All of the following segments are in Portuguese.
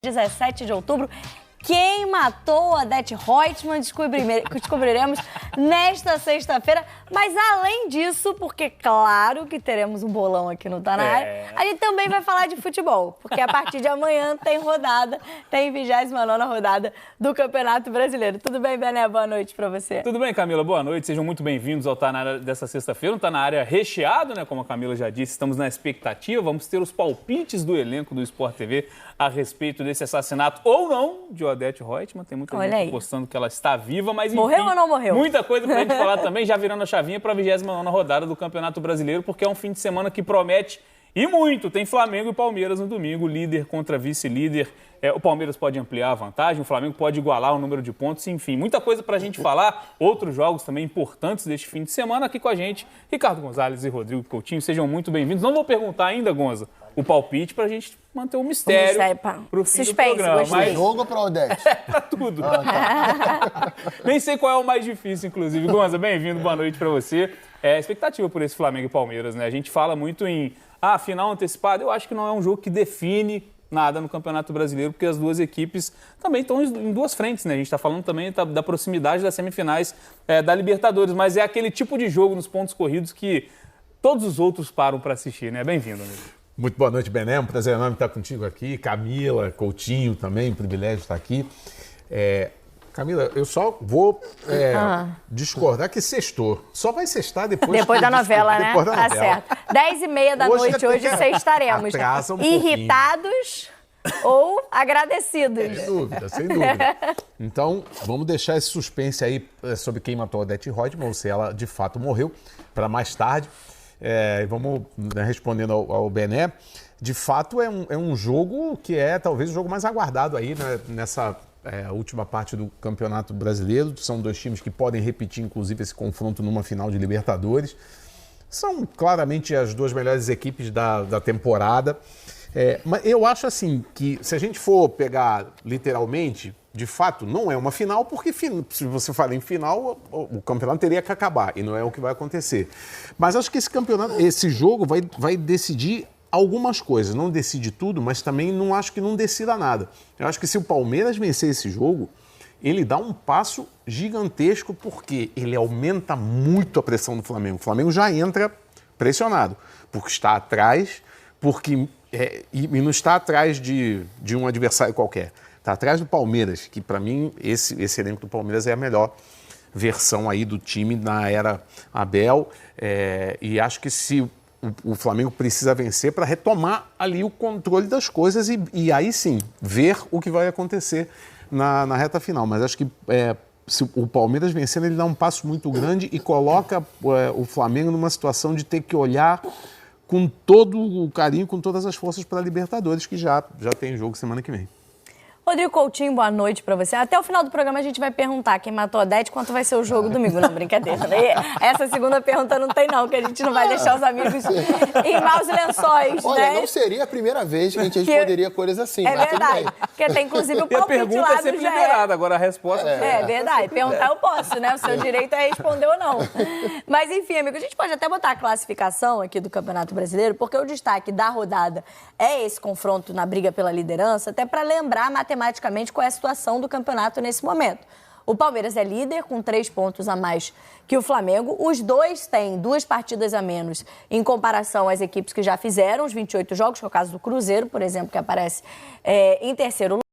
17 de outubro. Quem matou Odete Roitman descobriremos nesta sexta-feira. Mas além disso, porque claro que teremos um bolão aqui no Tá Na Área, a gente também vai falar de futebol. Porque a partir de amanhã tem rodada, tem 29ª rodada do Campeonato Brasileiro. Tudo bem, Bené? Boa noite pra você. Tudo bem, Camila? Boa noite. Sejam muito bem-vindos ao Tá Na Área dessa sexta-feira. Tá Na Área recheado, né? Como a Camila já disse, estamos na expectativa. Vamos ter os palpites do elenco do Sport TV a respeito desse assassinato ou não de Odete Roitman. Tem muita gente apostando que ela está viva, mas enfim, morreu ou não morreu? Muita coisa pra gente falar também, já virando a chavinha para a 29ª rodada do Campeonato Brasileiro, porque é um fim de semana que promete e muito. Tem Flamengo e Palmeiras no domingo, líder contra vice-líder. O Palmeiras pode ampliar a vantagem, o Flamengo pode igualar o número de pontos, enfim, muita coisa pra gente falar. Outros jogos também importantes deste fim de semana. Aqui com a gente, Ricardo Gonzalez e Rodrigo Coutinho, sejam muito bem-vindos. Não vou perguntar ainda, Gonza, o palpite pra gente manter o mistério pro fim do programa. Mas jogo ou pra Odete? Pra tudo. Tá. Nem sei qual é o mais difícil, inclusive. Gonza, bem-vindo, boa noite pra você. Expectativa por esse Flamengo e Palmeiras, né? A gente fala muito em final antecipada. Eu acho que não é um jogo que define nada no Campeonato Brasileiro, porque as duas equipes também estão em duas frentes, né? A gente está falando também da proximidade das semifinais da Libertadores, mas é aquele tipo de jogo nos pontos corridos que todos os outros param para assistir, né? Bem-vindo, amigo. Muito boa noite, Bené. Um prazer enorme estar contigo aqui. Camila, Coutinho também, um privilégio estar aqui. Camila, eu só vou discordar que sextou. Só vai sextar depois da novela, né? Depois da novela. Tá certo. 10h30 da noite hoje sextaremos. Irritados ou agradecidos. Sem dúvida. Então, vamos deixar esse suspense aí sobre quem matou a Odete Roitman, ou se ela de fato morreu, para mais tarde. Vamos respondendo ao Bené. De fato, é um jogo que é talvez o jogo mais aguardado aí, né, nessa última parte do Campeonato Brasileiro. São dois times que podem repetir, inclusive, esse confronto numa final de Libertadores. São claramente as duas melhores equipes da temporada. Mas eu acho assim que se a gente for pegar literalmente, de fato, não é uma final, porque se você fala em final, o campeonato teria que acabar, e não é o que vai acontecer. Mas acho que esse jogo vai decidir algumas coisas. Não decide tudo, mas também não acho que não decida nada. Eu acho que se o Palmeiras vencer esse jogo, ele dá um passo gigantesco, porque ele aumenta muito a pressão do Flamengo. O Flamengo já entra pressionado, porque está atrás, e não está atrás de um adversário qualquer. Está atrás do Palmeiras, que para mim esse elenco do Palmeiras é a melhor versão aí do time na era Abel. E acho que se o Flamengo precisa vencer para retomar ali o controle das coisas e aí sim ver o que vai acontecer na reta final. Mas acho que se o Palmeiras vencer, ele dá um passo muito grande e coloca o Flamengo numa situação de ter que olhar com todo o carinho, com todas as forças para a Libertadores, que já tem jogo semana que vem. Rodrigo Coutinho, boa noite pra você. Até o final do programa a gente vai perguntar quem matou a Odete, quanto vai ser o jogo domingo. Não, brincadeira. Essa segunda pergunta não tem não, que a gente não vai deixar os amigos em maus lençóis. Olha, né? não seria a primeira vez que a gente responderia coisas assim. É verdade, porque tem inclusive o palpite e a pergunta lá é sempre liberada, agora a resposta... É verdade, perguntar eu posso, né? O seu direito é responder ou não. Mas enfim, amigo, a gente pode até botar a classificação aqui do Campeonato Brasileiro, porque o destaque da rodada é esse confronto na briga pela liderança, até para lembrar matematicamente qual é a situação do campeonato nesse momento. O Palmeiras é líder com 3 pontos a mais que o Flamengo. Os dois têm 2 partidas a menos em comparação às equipes que já fizeram os 28 jogos, que é o caso do Cruzeiro, por exemplo, que aparece em terceiro lugar.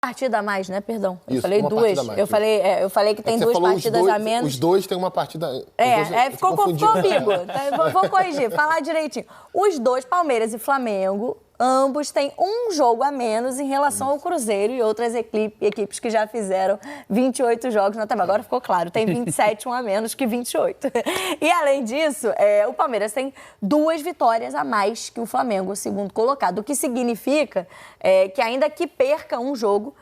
Partida a mais, né? Perdão. Eu falei 2. Eu falei que tem 2 partidas a menos. Os dois têm uma partida... Ficou comigo. Vou corrigir, falar direitinho. Os dois, Palmeiras e Flamengo, ambos têm um jogo a menos em relação ao Cruzeiro e outras equipes que já fizeram 28 jogos na tabela. Agora ficou claro, tem 27, um a menos que 28. E além disso, o Palmeiras tem 2 vitórias a mais que o Flamengo, o segundo colocado, o que significa que ainda que perca um jogo,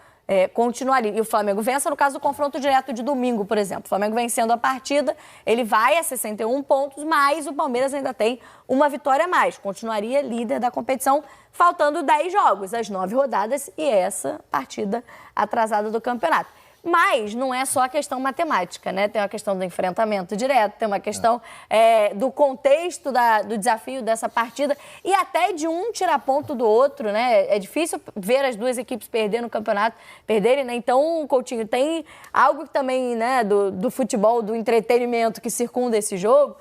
continuaria. E o Flamengo vença no caso do confronto direto de domingo, por exemplo. O Flamengo vencendo a partida, ele vai a 61 pontos, mas o Palmeiras ainda tem uma vitória a mais. Continuaria líder da competição, faltando 10 jogos, as 9 rodadas e essa partida atrasada do campeonato. Mas não é só a questão matemática, né? Tem uma questão do enfrentamento direto, tem uma questão do contexto do desafio dessa partida e até de um tirar ponto do outro, né? É difícil ver as duas equipes perderem no campeonato, perderem, né? Então, Coutinho, tem algo também, né, do futebol, do entretenimento que circunda esse jogo,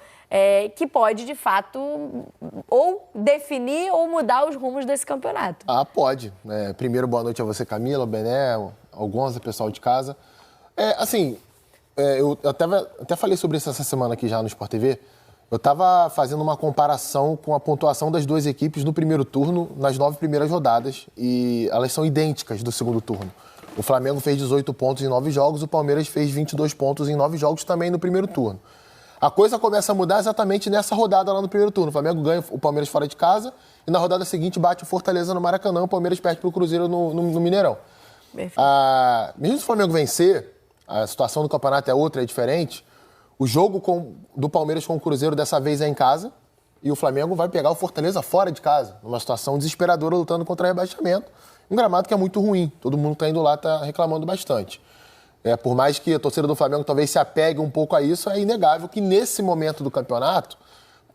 que pode, de fato, ou definir ou mudar os rumos desse campeonato. Pode. Primeiro, boa noite a você, Camila, o Bené, o Gonza, pessoal de casa. Eu até falei sobre isso essa semana aqui já no Sport TV. Eu estava fazendo uma comparação com a pontuação das duas equipes no primeiro turno, nas 9 primeiras rodadas, e elas são idênticas do segundo turno. O Flamengo fez 18 pontos em 9 jogos, o Palmeiras fez 22 pontos em 9 jogos também no primeiro turno. A coisa começa a mudar exatamente nessa rodada lá no primeiro turno. O Flamengo ganha o Palmeiras fora de casa e na rodada seguinte bate o Fortaleza no Maracanã, o Palmeiras perde para o Cruzeiro no Mineirão. Mesmo se o Flamengo vencer, a situação do campeonato é outra, é diferente. O jogo do Palmeiras com o Cruzeiro dessa vez é em casa e o Flamengo vai pegar o Fortaleza fora de casa, numa situação desesperadora lutando contra o rebaixamento. Um gramado que é muito ruim, todo mundo que está indo lá está reclamando bastante. Por mais que a torcida do Flamengo talvez se apegue um pouco a isso, é inegável que nesse momento do campeonato,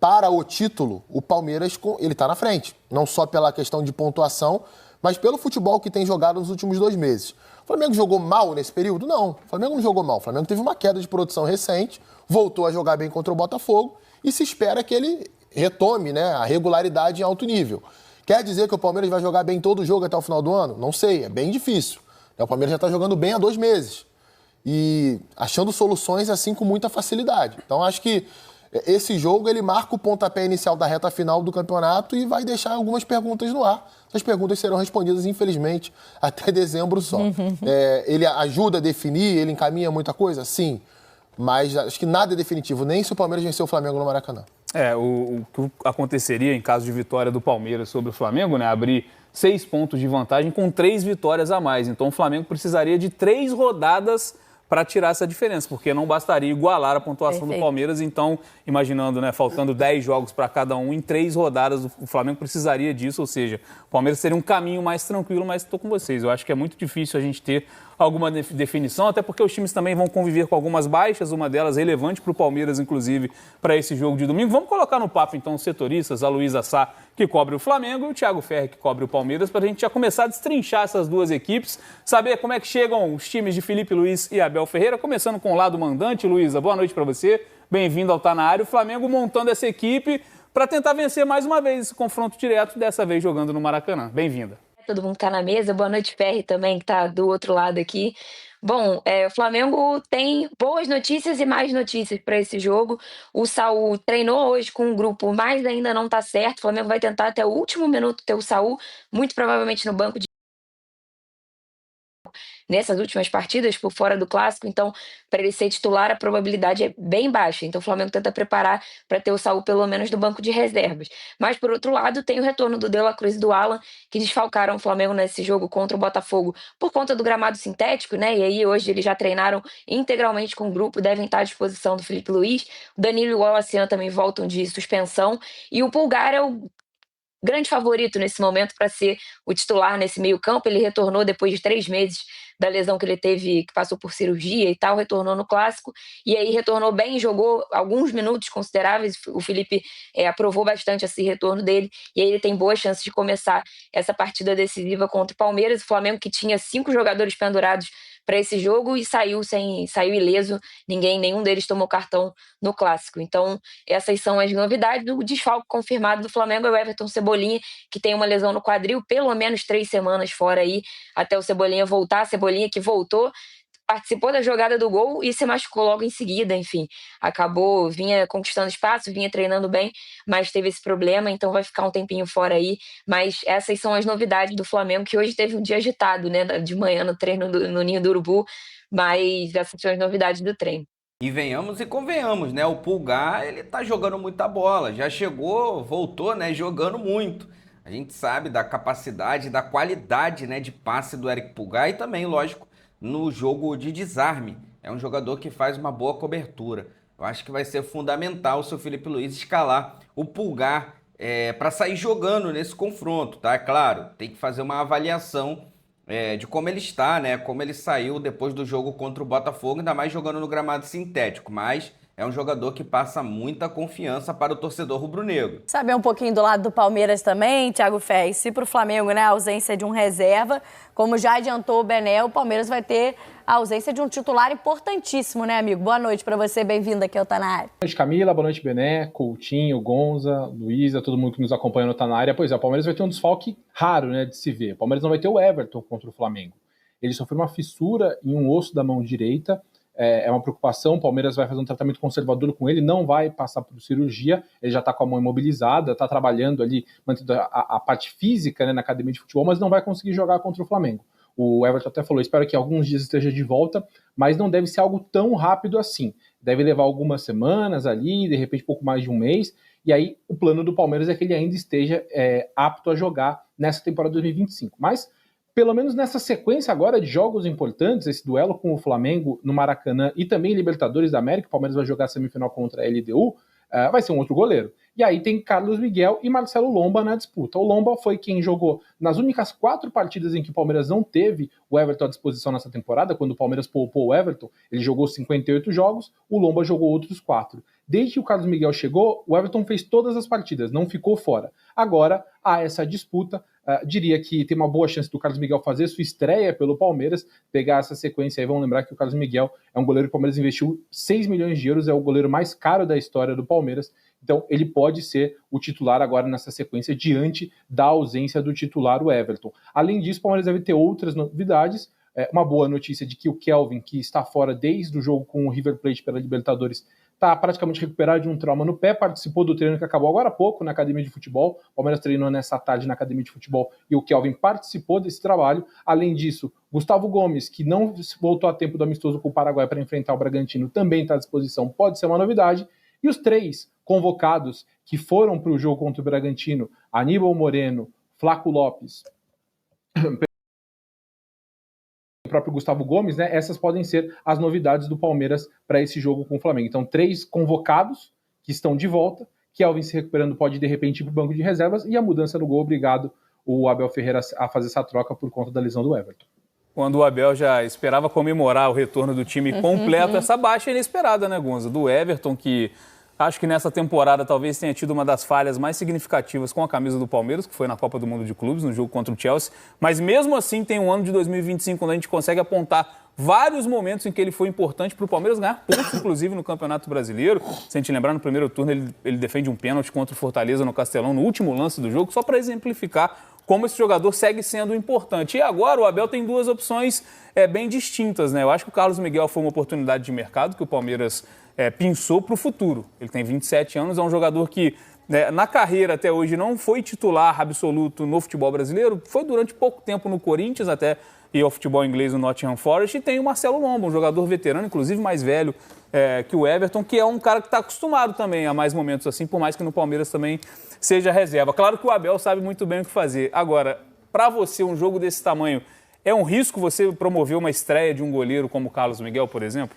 para o título, o Palmeiras ele está na frente. Não só pela questão de pontuação, mas pelo futebol que tem jogado nos últimos 2 meses. O Flamengo jogou mal nesse período? Não, o Flamengo não jogou mal. O Flamengo teve uma queda de produção recente, voltou a jogar bem contra o Botafogo e se espera que ele retome, né, a regularidade em alto nível. Quer dizer que o Palmeiras vai jogar bem todo o jogo até o final do ano? Não sei, é bem difícil. O Palmeiras já está jogando bem há 2 meses. E achando soluções assim com muita facilidade. Então acho que esse jogo ele marca o pontapé inicial da reta final do campeonato e vai deixar algumas perguntas no ar. Essas perguntas serão respondidas, infelizmente, até dezembro só. Ele ajuda a definir, ele encaminha muita coisa? Sim. Mas acho que nada é definitivo, nem se o Palmeiras vencer o Flamengo no Maracanã. O que aconteceria em caso de vitória do Palmeiras sobre o Flamengo, né? Abrir 6 pontos de vantagem com 3 vitórias a mais. Então o Flamengo precisaria de 3 rodadas para tirar essa diferença, porque não bastaria igualar a pontuação do Palmeiras. Então, imaginando, né, faltando 10 jogos para cada um, em 3 rodadas o Flamengo precisaria disso, ou seja, o Palmeiras teria um caminho mais tranquilo, mas estou com vocês. Eu acho que é muito difícil a gente ter alguma definição, até porque os times também vão conviver com algumas baixas, uma delas relevante para o Palmeiras, inclusive, para esse jogo de domingo. Vamos colocar no papo, então, os setoristas, a Luísa Sá, que cobre o Flamengo, e o Thiago Ferri, que cobre o Palmeiras, para a gente já começar a destrinchar essas duas equipes, saber como é que chegam os times de Felipe Luiz e Abel Ferreira, começando com o lado mandante. Luísa, boa noite para você, bem-vindo ao Tá Na Área. O Flamengo montando essa equipe para tentar vencer mais uma vez esse confronto direto, dessa vez jogando no Maracanã. Bem-vinda. Todo mundo tá na mesa. Boa noite, Ferri, também, que tá do outro lado aqui. Bom, o Flamengo tem boas notícias e mais notícias para esse jogo. O Saul treinou hoje com um grupo, mas ainda não tá certo. O Flamengo vai tentar até o último minuto ter o Saul, muito provavelmente no banco de nessas últimas partidas, por fora do Clássico. Então, para ele ser titular, a probabilidade é bem baixa. Então, o Flamengo tenta preparar para ter o Saul pelo menos no banco de reservas. Mas, por outro lado, tem o retorno do De La Cruz e do Alan, que desfalcaram o Flamengo nesse jogo contra o Botafogo por conta do gramado sintético, né? E aí, hoje, eles já treinaram integralmente com o grupo, devem estar à disposição do Felipe Luiz. O Danilo e o Wallace também voltam de suspensão. E o Pulgar é o grande favorito nesse momento para ser o titular nesse meio-campo. Ele retornou depois de 3 meses da lesão que ele teve, que passou por cirurgia e tal, retornou no Clássico, e aí retornou bem, jogou alguns minutos consideráveis. O Felipe aprovou bastante esse retorno dele, e aí ele tem boas chances de começar essa partida decisiva contra o Palmeiras. O Flamengo, que tinha 5 jogadores pendurados para esse jogo e saiu ileso, nenhum deles tomou cartão no Clássico. Então, essas são as novidades. O desfalque confirmado do Flamengo é o Everton Cebolinha, que tem uma lesão no quadril, pelo menos 3 semanas fora aí, até o Cebolinha voltar. A Cebolinha que voltou, participou da jogada do gol e se machucou logo em seguida, enfim. Vinha conquistando espaço, vinha treinando bem, mas teve esse problema, então vai ficar um tempinho fora aí. Mas essas são as novidades do Flamengo, que hoje teve um dia agitado, né, de manhã no treino no Ninho do Urubu, mas essas são as novidades do treino. E venhamos e convenhamos, né, o Pulgar, ele tá jogando muita bola, já chegou, voltou, né, jogando muito. A gente sabe da capacidade, da qualidade, né, de passe do Eric Pulgar e também, lógico, no jogo de desarme. É um jogador que faz uma boa cobertura. Eu acho que vai ser fundamental o seu Felipe Luiz escalar o Pulgar para sair jogando nesse confronto, tá? É claro, tem que fazer uma avaliação de como ele está, né? Como ele saiu depois do jogo contra o Botafogo, ainda mais jogando no gramado sintético, mas é um jogador que passa muita confiança para o torcedor rubro-negro. Saber um pouquinho do lado do Palmeiras também, Thiago Fez, se para o Flamengo, né, a ausência de um reserva, como já adiantou o Bené, o Palmeiras vai ter a ausência de um titular importantíssimo, né, amigo? Boa noite para você, bem-vindo aqui ao Tá Na Área. Boa noite, Camila, boa noite, Bené, Coutinho, Gonza, Luísa, todo mundo que nos acompanha no Tá Na Área. Pois é, o Palmeiras vai ter um desfalque raro, né, de se ver. O Palmeiras não vai ter o Everton contra o Flamengo. Ele sofreu uma fissura em um osso da mão direita, é uma preocupação, o Palmeiras vai fazer um tratamento conservador com ele, não vai passar por cirurgia, ele já está com a mão imobilizada, está trabalhando ali, mantendo a parte física, né, na academia de futebol, mas não vai conseguir jogar contra o Flamengo. O Everton até falou, espero que alguns dias esteja de volta, mas não deve ser algo tão rápido assim. Deve levar algumas semanas ali, de repente pouco mais de um mês, e aí o plano do Palmeiras é que ele ainda esteja apto a jogar nessa temporada 2025. Mas pelo menos nessa sequência agora de jogos importantes, esse duelo com o Flamengo no Maracanã e também Libertadores da América, o Palmeiras vai jogar a semifinal contra a LDU, vai ser um outro goleiro. E aí tem Carlos Miguel e Marcelo Lomba na disputa. O Lomba foi quem jogou nas únicas 4 partidas em que o Palmeiras não teve o Everton à disposição nessa temporada, quando o Palmeiras poupou o Everton, ele jogou 58 jogos, o Lomba jogou outros 4. Desde que o Carlos Miguel chegou, o Everton fez todas as partidas, não ficou fora. Agora há essa disputa, diria que tem uma boa chance do Carlos Miguel fazer sua estreia pelo Palmeiras, pegar essa sequência aí. Vamos lembrar que o Carlos Miguel é um goleiro que o Palmeiras investiu 6 milhões de euros, é o goleiro mais caro da história do Palmeiras, então ele pode ser o titular agora nessa sequência, diante da ausência do titular, o Everton. Além disso, o Palmeiras deve ter outras novidades, uma boa notícia de que o Kelvin, que está fora desde o jogo com o River Plate pela Libertadores, está praticamente recuperado de um trauma no pé, participou do treino que acabou agora há pouco na academia de futebol. O Palmeiras treinou nessa tarde na academia de futebol e o Kelvin participou desse trabalho. Além disso, Gustavo Gomes, que não voltou a tempo do amistoso com o Paraguai para enfrentar o Bragantino, também está à disposição, pode ser uma novidade. E os 3 convocados que foram para o jogo contra o Bragantino, Aníbal Moreno, Flaco Lopes, o próprio Gustavo Gomes, né? Essas podem ser as novidades do Palmeiras para esse jogo com o Flamengo. Então, 3 convocados que estão de volta, Kelvin se recuperando pode de repente ir para o banco de reservas, e a mudança no gol obrigado o Abel Ferreira a fazer essa troca por conta da lesão do Everton. Quando o Abel já esperava comemorar o retorno do time completo, essa baixa inesperada, né, Gonza? Do Everton, que acho que nessa temporada talvez tenha tido uma das falhas mais significativas com a camisa do Palmeiras, que foi na Copa do Mundo de Clubes, no jogo contra o Chelsea. Mas mesmo assim tem um ano de 2025 quando a gente consegue apontar vários momentos em que ele foi importante para o Palmeiras ganhar pontos, inclusive no Campeonato Brasileiro. Se a gente lembrar, no primeiro turno ele defende um pênalti contra o Fortaleza no Castelão, no último lance do jogo, só para exemplificar como esse jogador segue sendo importante. E agora o Abel tem 2 opções bem distintas, né? Eu acho que o Carlos Miguel foi uma oportunidade de mercado que o Palmeiras pensou para o futuro. Ele tem 27 anos, é um jogador que na carreira até hoje não foi titular absoluto no futebol brasileiro, foi durante pouco tempo no Corinthians, até ir ao futebol inglês no Nottingham Forest, e tem o Marcelo Lomba, um jogador veterano, inclusive mais velho que o Everton, que é um cara que está acostumado também a mais momentos assim, por mais que no Palmeiras também seja reserva. Claro que o Abel sabe muito bem o que fazer. Agora, para você, um jogo desse tamanho, é um risco você promover uma estreia de um goleiro como o Carlos Miguel, por exemplo?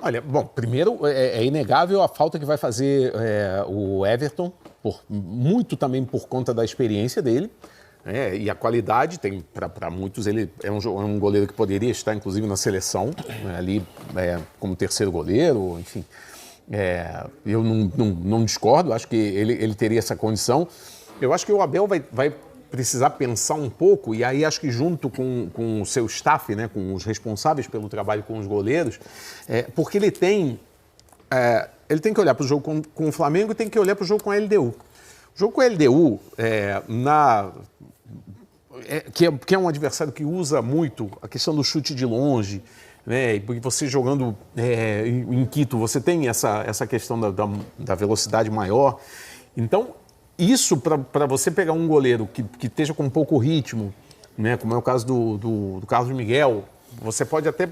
Olha, bom, primeiro é inegável a falta que vai fazer o Everton, muito também por conta da experiência dele, e a qualidade. Tem para muitos ele é um goleiro que poderia estar inclusive na seleção, ali como terceiro goleiro, enfim. Eu não discordo, acho que ele teria essa condição. Eu acho que o Abel vai precisar pensar um pouco, e aí acho que junto com o seu staff, né, com os responsáveis pelo trabalho com os goleiros, porque ele tem que olhar para o jogo com o Flamengo e tem que olhar para o jogo com a LDU. O jogo com a LDU, que é um adversário que usa muito a questão do chute de longe, né, porque você jogando em Quito, você tem essa questão da velocidade maior. Então, isso para você pegar um goleiro que esteja com pouco ritmo, né, como é o caso do Carlos Miguel, você pode até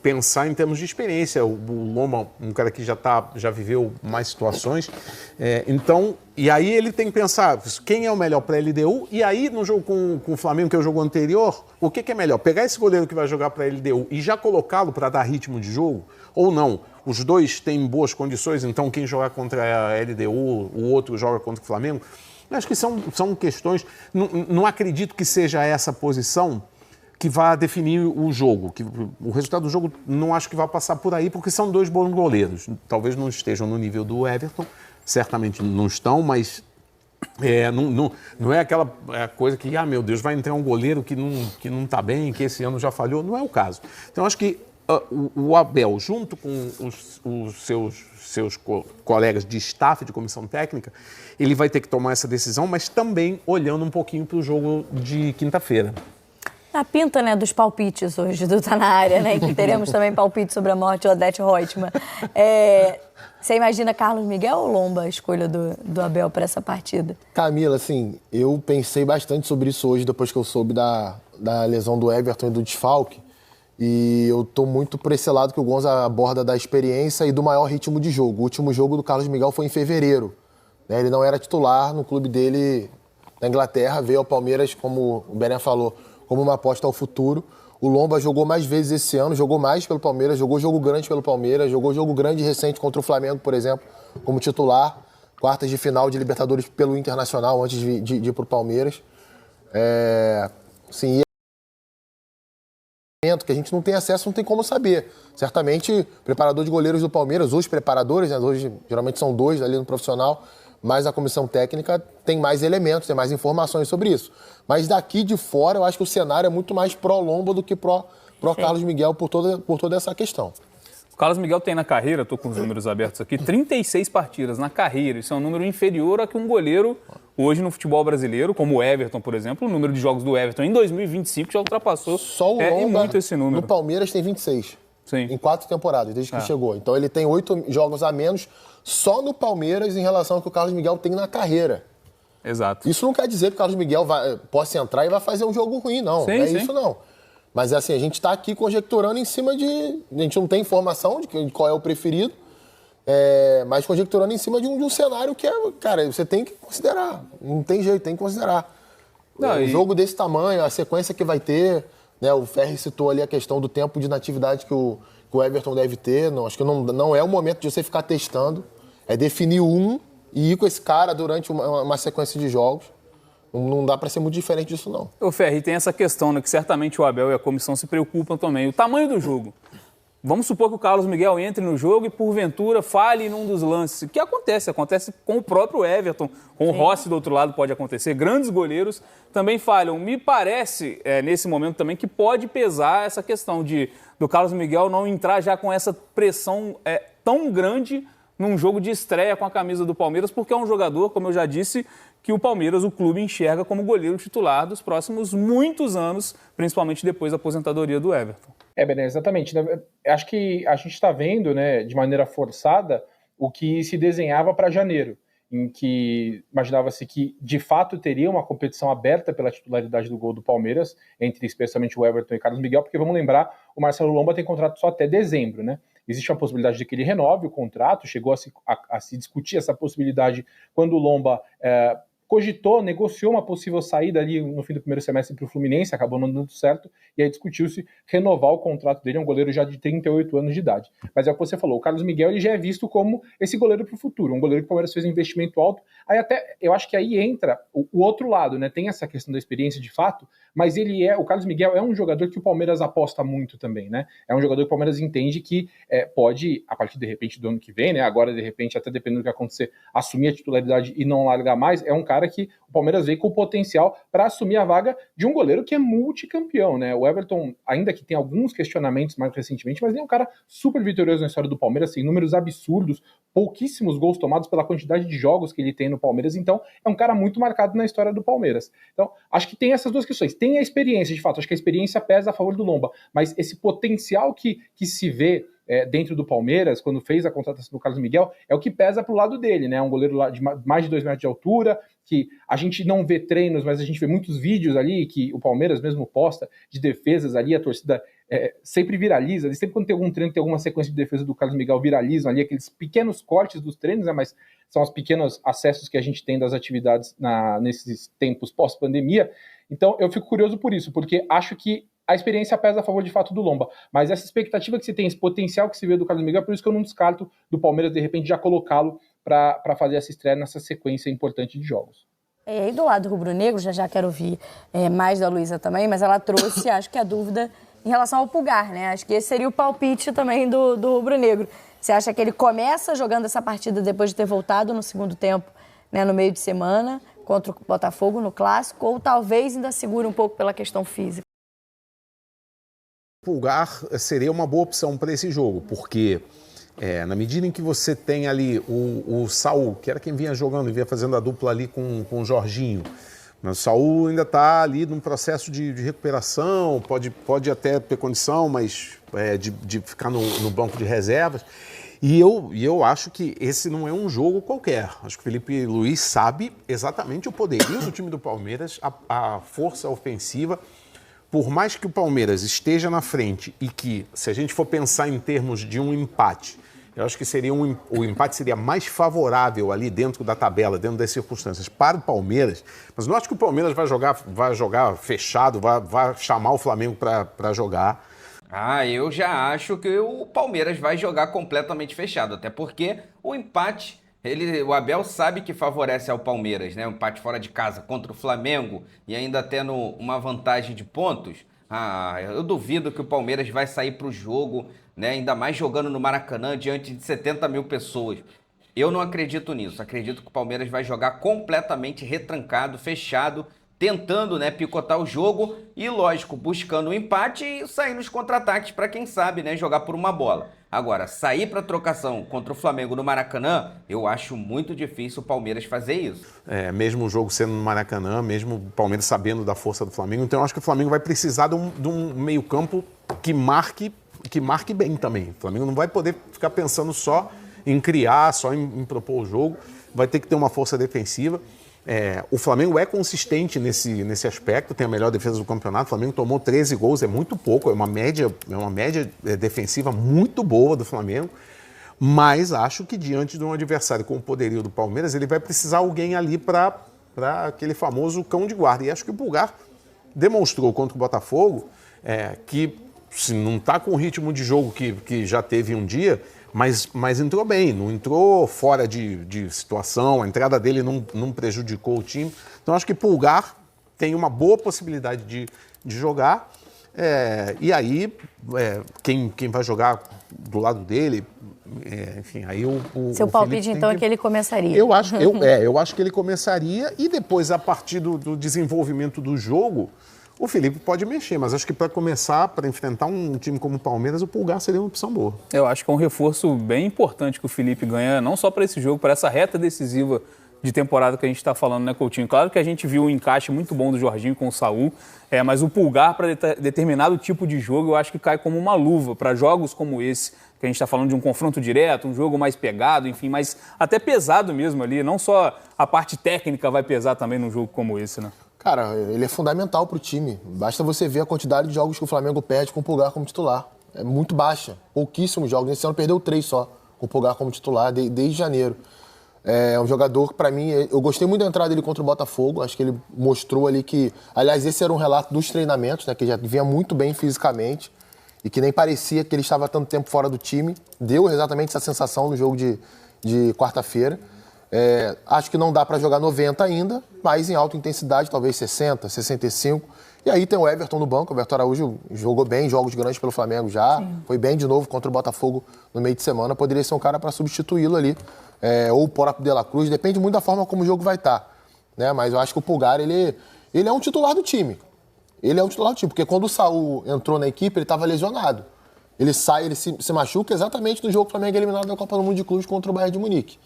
pensar em termos de experiência. O Loma, um cara que já viveu mais situações. Então, e aí ele tem que pensar quem é o melhor para a LDU, e aí no jogo com o Flamengo, que é o jogo anterior, o que é melhor? Pegar esse goleiro que vai jogar para a LDU e já colocá-lo para dar ritmo de jogo? Ou não? Os dois têm boas condições, então quem jogar contra a LDU, o outro joga contra o Flamengo? Eu acho que são questões. Não acredito que seja essa posição que vai definir o jogo. Que o resultado do jogo não acho que vai passar por aí, porque são 2 bons goleiros. Talvez não estejam no nível do Everton, certamente não estão, mas não é aquela coisa que, meu Deus, vai entrar um goleiro que não está bem, que esse ano já falhou. Não é o caso. Então, acho que o Abel, junto com os seus colegas de staff, de comissão técnica, ele vai ter que tomar essa decisão, mas também olhando um pouquinho para o jogo de quinta-feira. A pinta, né, dos palpites hoje do Tá Na Área, né, que teremos também palpite sobre a morte de Odete Reutemann. Você imagina Carlos Miguel ou Lomba a escolha do Abel para essa partida? Camila, assim, eu pensei bastante sobre isso hoje, depois que eu soube da lesão do Everton e do desfalque. E eu tô muito por esse lado que o Gonza aborda da experiência e do maior ritmo de jogo. O último jogo do Carlos Miguel foi em fevereiro, né? Ele não era titular no clube dele na Inglaterra, veio ao Palmeiras, como o Bené falou, como uma aposta ao futuro. O Lomba jogou mais vezes esse ano, jogou mais pelo Palmeiras, jogou jogo grande pelo Palmeiras, jogou jogo grande recente contra o Flamengo, por exemplo, como titular. Quartas de final de Libertadores pelo Internacional, antes de ir pro Palmeiras. Sim, que a gente não tem acesso, não tem como saber. Certamente, o preparador de goleiros do Palmeiras, os preparadores, né, hoje geralmente são 2 ali no profissional, mas a comissão técnica tem mais elementos, tem mais informações sobre isso. Mas daqui de fora, eu acho que o cenário é muito mais pró-Lomba do que pró-Carlos Miguel por toda essa questão. O Carlos Miguel tem na carreira, estou com os números abertos aqui, 36 partidas na carreira. Isso é um número inferior a que um goleiro hoje no futebol brasileiro, como o Everton, por exemplo. O número de jogos do Everton em 2025 já ultrapassou só o Lomba, muito esse número. No Palmeiras tem 26. Sim. Em 4 temporadas, desde que chegou. Então ele tem 8 jogos a menos só no Palmeiras em relação ao que o Carlos Miguel tem na carreira. Exato. Isso não quer dizer que o Carlos Miguel possa entrar e vai fazer um jogo ruim, não. Sim, não é sim. isso, não. Mas assim, a gente está aqui conjecturando em cima de... A gente não tem informação de qual é o preferido, mas conjecturando em cima de um cenário que cara, você tem que considerar. Não tem jeito, tem que considerar. Um jogo desse tamanho, a sequência que vai ter, né? O Ferri citou ali a questão do tempo de natividade que o Everton deve ter. Não, acho que não é o momento de você ficar testando. É definir e ir com esse cara durante uma sequência de jogos. Não dá para ser muito diferente disso, não. O Ferri tem essa questão, né, que certamente o Abel e a comissão se preocupam também. O tamanho do jogo. Vamos supor que o Carlos Miguel entre no jogo e, porventura, falhe num dos lances. O que acontece com o próprio Everton, com o Rossi do outro lado pode acontecer. Grandes goleiros também falham. Me parece, nesse momento também, que pode pesar essa questão do Carlos Miguel não entrar já com essa pressão tão grande num jogo de estreia com a camisa do Palmeiras, porque é um jogador, como eu já disse, que o Palmeiras, o clube, enxerga como goleiro titular dos próximos muitos anos, principalmente depois da aposentadoria do Everton. Bené, exatamente. Acho que a gente está vendo, né, de maneira forçada, o que se desenhava para janeiro, em que imaginava-se que, de fato, teria uma competição aberta pela titularidade do gol do Palmeiras, entre especialmente o Everton e Carlos Miguel, porque, vamos lembrar, o Marcelo Lomba tem contrato só até dezembro, né? Existe uma possibilidade de que ele renove o contrato, chegou a se discutir essa possibilidade quando o Lomba negociou uma possível saída ali no fim do primeiro semestre para o Fluminense, acabou não dando certo, e aí discutiu-se renovar o contrato dele, é um goleiro já de 38 anos de idade. Mas é o que você falou, o Carlos Miguel ele já é visto como esse goleiro para o futuro, um goleiro que o Palmeiras fez um investimento alto, aí até, eu acho que aí entra o outro lado, né, tem essa questão da experiência de fato, mas o Carlos Miguel é um jogador que o Palmeiras aposta muito também, né, é um jogador que o Palmeiras entende que pode, a partir de repente do ano que vem, né, agora de repente, até dependendo do que acontecer, assumir a titularidade e não largar mais, é um cara que o Palmeiras veio com o potencial para assumir a vaga de um goleiro que é multicampeão, né? O Everton, ainda que tem alguns questionamentos mais recentemente, mas ele é um cara super vitorioso na história do Palmeiras, tem números absurdos, pouquíssimos gols tomados pela quantidade de jogos que ele tem no Palmeiras, então é um cara muito marcado na história do Palmeiras. Então, acho que tem essas duas questões. Tem a experiência, de fato, acho que a experiência pesa a favor do Lomba, mas esse potencial que se vê dentro do Palmeiras, quando fez a contratação do Carlos Miguel, é o que pesa pro lado dele, né? Um goleiro de mais de 2 metros de altura, que a gente não vê treinos, mas a gente vê muitos vídeos ali que o Palmeiras mesmo posta de defesas ali, a torcida sempre viraliza, sempre quando tem algum treino, tem alguma sequência de defesa do Carlos Miguel, viralizam ali aqueles pequenos cortes dos treinos, né? Mas são os pequenos acessos que a gente tem das atividades nesses tempos pós-pandemia. Então eu fico curioso por isso, porque acho que a experiência pesa a favor de fato do Lomba, mas essa expectativa que se tem, esse potencial que se vê do Carlos Miguel, é por isso que eu não descarto do Palmeiras de repente já colocá-lo para fazer essa estreia nessa sequência importante de jogos. E do lado rubro-negro, já quero ouvir mais da Luísa também, mas ela trouxe, acho que a dúvida em relação ao Pulgar, né? Acho que esse seria o palpite também do rubro-negro. Você acha que ele começa jogando essa partida depois de ter voltado no segundo tempo, né, no meio de semana, contra o Botafogo no Clássico, ou talvez ainda segure um pouco pela questão física? Pulgar seria uma boa opção para esse jogo, porque na medida em que você tem ali o Saul, que era quem vinha jogando e vinha fazendo a dupla ali com o Jorginho, mas o Saul ainda está ali num processo de recuperação, pode até ter condição, mas de ficar no banco de reservas. E eu acho que esse não é um jogo qualquer. Acho que o Felipe Luiz sabe exatamente o poderio do time do Palmeiras, a força ofensiva. Por mais que o Palmeiras esteja na frente e que, se a gente for pensar em termos de um empate, eu acho que o empate seria mais favorável ali dentro da tabela, dentro das circunstâncias, para o Palmeiras. Mas não acho que o Palmeiras vai jogar fechado, vai chamar o Flamengo para jogar. Eu já acho que o Palmeiras vai jogar completamente fechado, até porque o empate, o Abel sabe que favorece ao Palmeiras, né? Um empate fora de casa contra o Flamengo e ainda tendo uma vantagem de pontos. Eu duvido que o Palmeiras vai sair para o jogo, né? Ainda mais jogando no Maracanã diante de 70 mil pessoas. Eu não acredito nisso, acredito que o Palmeiras vai jogar completamente retrancado, fechado, tentando, né, picotar o jogo e, lógico, buscando o empate e sair nos contra-ataques para, quem sabe, né, jogar por uma bola. Agora, sair para trocação contra o Flamengo no Maracanã, eu acho muito difícil o Palmeiras fazer isso. Mesmo o jogo sendo no Maracanã, mesmo o Palmeiras sabendo da força do Flamengo, então eu acho que o Flamengo vai precisar de um meio-campo que marque bem também. O Flamengo não vai poder ficar pensando só em criar, só em propor o jogo, vai ter que ter uma força defensiva. O Flamengo é consistente nesse aspecto, tem a melhor defesa do campeonato. O Flamengo tomou 13 gols, é muito pouco, é uma média defensiva muito boa do Flamengo, mas acho que diante de um adversário com o poderio do Palmeiras, ele vai precisar alguém ali para aquele famoso cão de guarda. E acho que o Pulgar demonstrou contra o Botafogo que se não está com o ritmo de jogo que já teve um dia, mas entrou bem, não entrou fora de situação, a entrada dele não prejudicou o time. Então acho que Pulgar tem uma boa possibilidade de jogar, e aí quem vai jogar do lado dele, enfim, aí o Seu palpite então é que ele começaria? Eu acho que ele começaria e depois, a partir do desenvolvimento do jogo, o Felipe pode mexer, mas acho que para começar, para enfrentar um time como o Palmeiras, o Pulgar seria uma opção boa. Eu acho que é um reforço bem importante que o Felipe ganha, não só para esse jogo, para essa reta decisiva de temporada que a gente está falando, né, Coutinho? Claro que a gente viu um encaixe muito bom do Jorginho com o Saul, mas o Pulgar para determinado tipo de jogo eu acho que cai como uma luva para jogos como esse, que a gente está falando de um confronto direto, um jogo mais pegado, enfim, mas até pesado mesmo ali, não só a parte técnica vai pesar também num jogo como esse, né? Cara, ele é fundamental pro time. Basta você ver a quantidade de jogos que o Flamengo perde com o Pulgar como titular. É muito baixa. Pouquíssimos jogos. Esse ano perdeu 3 só com o Pulgar como titular desde janeiro. É um jogador que, pra mim, eu gostei muito da entrada dele contra o Botafogo. Acho que ele mostrou ali que... Aliás, esse era um relato dos treinamentos, né? Que já vinha muito bem fisicamente e que nem parecia que ele estava tanto tempo fora do time. Deu exatamente essa sensação no jogo de quarta-feira. Acho que não dá para jogar 90 ainda, mas em alta intensidade, talvez 60, 65. E aí tem o Everton no banco. O Everton Araújo jogou bem jogos grandes pelo Flamengo já. Sim. Foi bem de novo contra o Botafogo no meio de semana. Poderia ser um cara para substituí-lo ali. Ou o próprio De La Cruz. Depende muito da forma como o jogo vai estar. Né? Mas eu acho que o Pulgar, ele é um titular do time. Ele é um titular do time. Porque quando o Saul entrou na equipe, ele estava lesionado. Ele sai, ele se machuca exatamente no jogo que o Flamengo é eliminado da Copa do Mundo de Clubes contra o Bayern de Munique.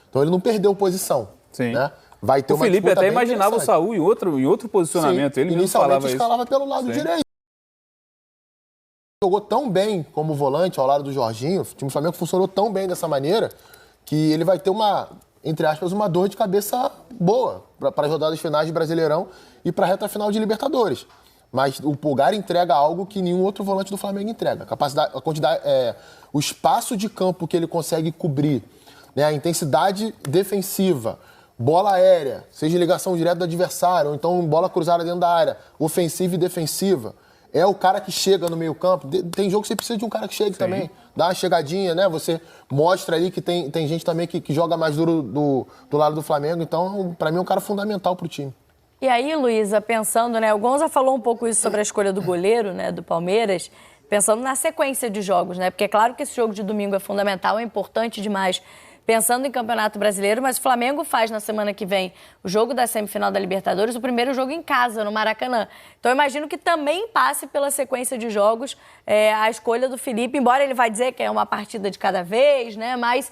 Então ele não perdeu posição. Sim. Né? Vai ter o Felipe até imaginava o Saul em outro posicionamento. Sim. Ele mesmo falava isso. Escalava pelo lado direito. Jogou tão bem como volante ao lado do Jorginho, o time do Flamengo funcionou tão bem dessa maneira que ele vai ter entre aspas, uma dor de cabeça boa para as rodadas finais de Brasileirão e para a reta final de Libertadores. Mas o Pulgar entrega algo que nenhum outro volante do Flamengo entrega. A quantidade, o espaço de campo que ele consegue cobrir, né, a intensidade defensiva, bola aérea, seja ligação direta do adversário, ou então bola cruzada dentro da área, ofensiva e defensiva. é o cara que chega no meio campo. Tem jogo que você precisa de um cara que chegue também. Dá uma chegadinha, né? Você mostra ali que tem gente também que joga mais duro do lado do Flamengo. Então, pra mim, é um cara fundamental pro time. E aí, Luísa, pensando, né? O Gonza falou um pouco isso sobre a escolha do goleiro, né? Do Palmeiras. Pensando na sequência de jogos, né? Porque é claro que esse jogo de domingo é fundamental, é importante demais. Pensando em Campeonato Brasileiro, mas o Flamengo faz na semana que vem o jogo da semifinal da Libertadores, o primeiro jogo em casa, no Maracanã. Então, eu imagino que também passe pela sequência de jogos a escolha do Felipe, embora ele vai dizer que é uma partida de cada vez, né? Mas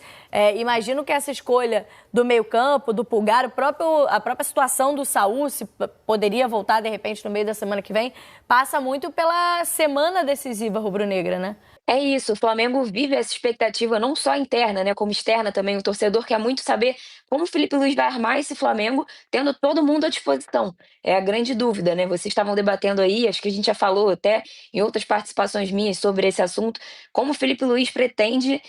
imagino que essa escolha do meio-campo, do Pulgar, a própria situação do Saúl, se poderia voltar de repente no meio da semana que vem, passa muito pela semana decisiva rubro-negra, né? É isso, o Flamengo vive essa expectativa não só interna, né, como externa também. O torcedor quer muito saber como o Felipe Luiz vai armar esse Flamengo, tendo todo mundo à disposição. É a grande dúvida, né? Vocês estavam debatendo aí, acho que a gente já falou até em outras participações minhas sobre esse assunto, como o Felipe Luiz pretende,